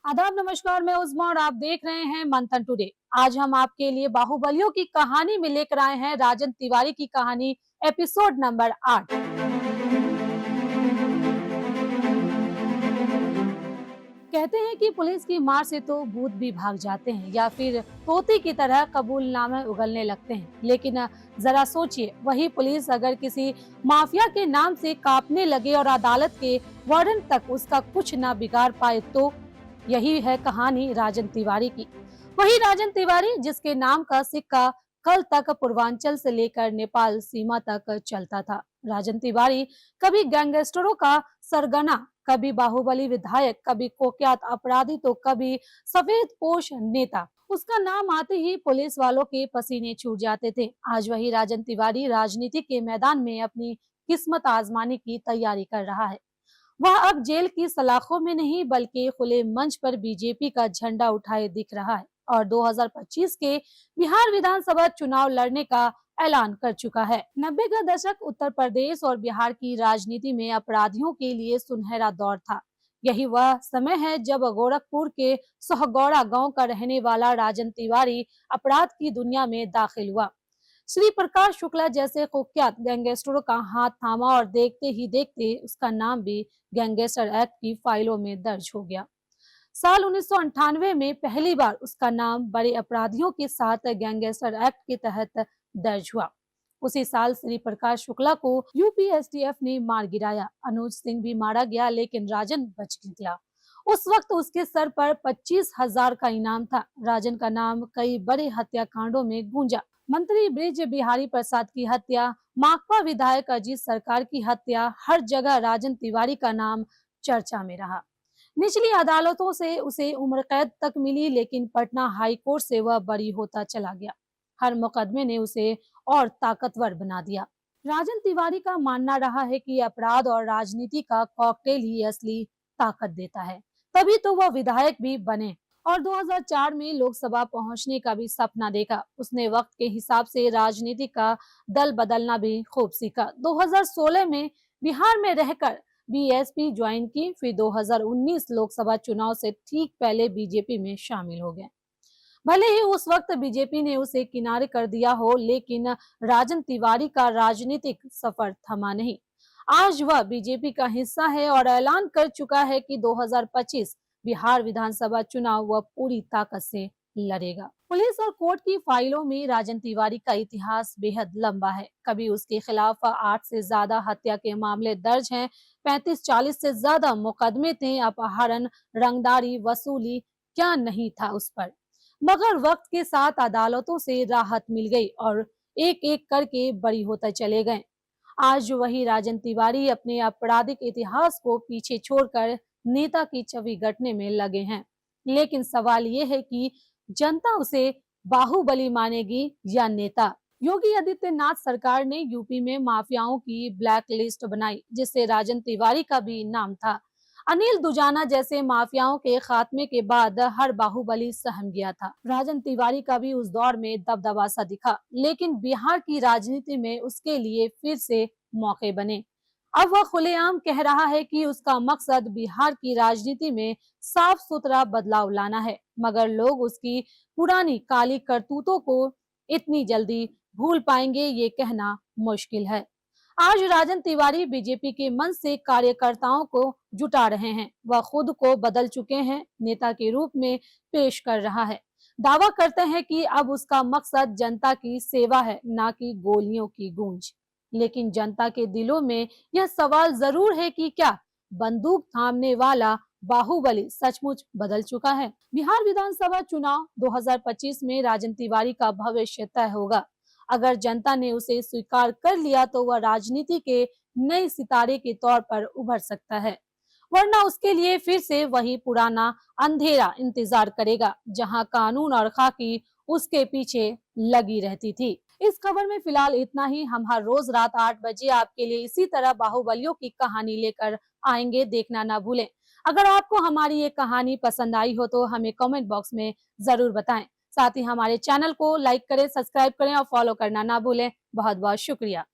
आदाब, नमस्कार। मैं उज़मा और आप देख रहे हैं मंथन टुडे। आज हम आपके लिए बाहुबलियों की कहानी में लेकर आए हैं राजन तिवारी की कहानी, एपिसोड नंबर 8। कहते हैं कि पुलिस की मार से तो भूत भी भाग जाते हैं या फिर तोते की तरह कबूलनामे उगलने लगते हैं। लेकिन जरा सोचिए, वही पुलिस अगर किसी माफिया के नाम से कांपने लगे और अदालत के वार्डन तक उसका कुछ ना बिगाड़ पाए तो। यही है कहानी राजन तिवारी की। वही राजन तिवारी जिसके नाम का सिक्का कल तक पूर्वांचल से लेकर नेपाल सीमा तक चलता था। राजन तिवारी कभी गैंगस्टरों का सरगना, कभी बाहुबली विधायक, कभी कुख्यात अपराधी तो कभी सफेद पोश नेता। उसका नाम आते ही पुलिस वालों के पसीने छूट जाते थे। आज वही राजन तिवारी राजनीति के मैदान में अपनी किस्मत आजमाने की तैयारी कर रहा है। वह अब जेल की सलाखों में नहीं बल्कि खुले मंच पर बीजेपी का झंडा उठाए दिख रहा है और 2025 के बिहार विधानसभा चुनाव लड़ने का ऐलान कर चुका है। 90 का दशक उत्तर प्रदेश और बिहार की राजनीति में अपराधियों के लिए सुनहरा दौर था। यही वह समय है जब गोरखपुर के सोहगौड़ा गांव का रहने वाला राजन तिवारी अपराध की दुनिया में दाखिल हुआ। श्री प्रकाश शुक्ला जैसे कुख्यात गैंगस्टरों का हाथ थामा और देखते ही देखते उसका नाम भी गैंगस्टर एक्ट की फाइलों में दर्ज हो गया। साल 1998 में पहली बार उसका नाम बड़े अपराधियों के साथ गैंगस्टर एक्ट के तहत दर्ज हुआ। उसी साल श्री प्रकाश शुक्ला को यूपीएसटीएफ ने मार गिराया। अनुज सिंह भी मारा गया लेकिन राजन बच निकला। उस वक्त उसके सर पर 25,000 का इनाम था। राजन का नाम कई बड़े हत्याकांडों में गूंजा। मंत्री ब्रिज बिहारी प्रसाद की हत्या, माकपा विधायक अजीत सरकार की हत्या, हर जगह राजन तिवारी का नाम चर्चा में रहा। निचली अदालतों से उसे उम्र कैद तक मिली लेकिन पटना हाई कोर्ट से वह बरी होता चला गया। हर मुकदमे ने उसे और ताकतवर बना दिया। राजन तिवारी का मानना रहा है कि अपराध और राजनीति का कॉकटेल ही असली ताकत देता है, तभी तो वह विधायक भी बने और 2004 में लोकसभा पहुंचने का भी सपना देखा। उसने वक्त के हिसाब से राजनीति का दल बदलना भी खूब सीखा। 2016 में बिहार में रहकर बीएसपी ज्वाइन की, फिर 2019 लोकसभा चुनाव से ठीक पहले बीजेपी में शामिल हो गए। भले ही उस वक्त बीजेपी ने उसे किनारे कर दिया हो, लेकिन राजन तिवारी का राजनीतिक सफर थमा नहीं। आज वह बीजेपी का हिस्सा है और ऐलान कर चुका है कि 2025 बिहार विधानसभा चुनाव वह पूरी ताकत से लड़ेगा। पुलिस और कोर्ट की फाइलों में राजन तिवारी का इतिहास बेहद लंबा है। कभी उसके खिलाफ 8 से ज्यादा हत्या के मामले दर्ज हैं, 35-40 से ज्यादा मुकदमे थे, अपहरण, रंगदारी, वसूली, क्या नहीं था उस पर। मगर वक्त के साथ अदालतों से राहत मिल गई और एक एक करके बरी होते चले गए। आज वही राजन तिवारी अपने आपराधिक इतिहास को पीछे छोड़कर नेता की छवि गढ़ने में लगे हैं। लेकिन सवाल ये है कि जनता उसे बाहुबली मानेगी या नेता। योगी आदित्यनाथ सरकार ने यूपी में माफियाओं की ब्लैक लिस्ट बनाई, जिससे राजन तिवारी का भी नाम था। अनिल दुजाना जैसे माफियाओं के खात्मे के बाद हर बाहुबली सहम गया था। राजन तिवारी का भी उस दौर में दबदबा सा दिखा, लेकिन बिहार की राजनीति में उसके लिए फिर से मौके बने। अब वह खुलेआम कह रहा है कि उसका मकसद बिहार की राजनीति में साफ सुथरा बदलाव लाना है, मगर लोग उसकी पुरानी काली करतूतों को इतनी जल्दी भूल पाएंगे ये कहना मुश्किल है। आज राजन तिवारी बीजेपी के मंच से कार्यकर्ताओं को जुटा रहे हैं। वह खुद को बदल चुके हैं, नेता के रूप में पेश कर रहा है। दावा करते हैं कि अब उसका मकसद जनता की सेवा है, ना कि गोलियों की गूंज। लेकिन जनता के दिलों में यह सवाल जरूर है कि क्या बंदूक थामने वाला बाहुबली सचमुच बदल चुका है। बिहार विधानसभा चुनाव 2025 में राजन तिवारी का भविष्य तय होगा। अगर जनता ने उसे स्वीकार कर लिया तो वह राजनीति के नए सितारे के तौर पर उभर सकता है, वरना उसके लिए फिर से वही पुराना अंधेरा इंतजार करेगा, जहां कानून और खाकी उसके पीछे लगी रहती थी। इस खबर में फिलहाल इतना ही। हम हर रोज रात 8 बजे आपके लिए इसी तरह बाहुबलियों की कहानी लेकर आएंगे, देखना ना भूलें। अगर आपको हमारी ये कहानी पसंद आई हो तो हमें कमेंट बॉक्स में जरूर बताएं। साथ ही हमारे चैनल को लाइक करें, सब्सक्राइब करें और फॉलो करना ना भूलें। बहुत बहुत शुक्रिया।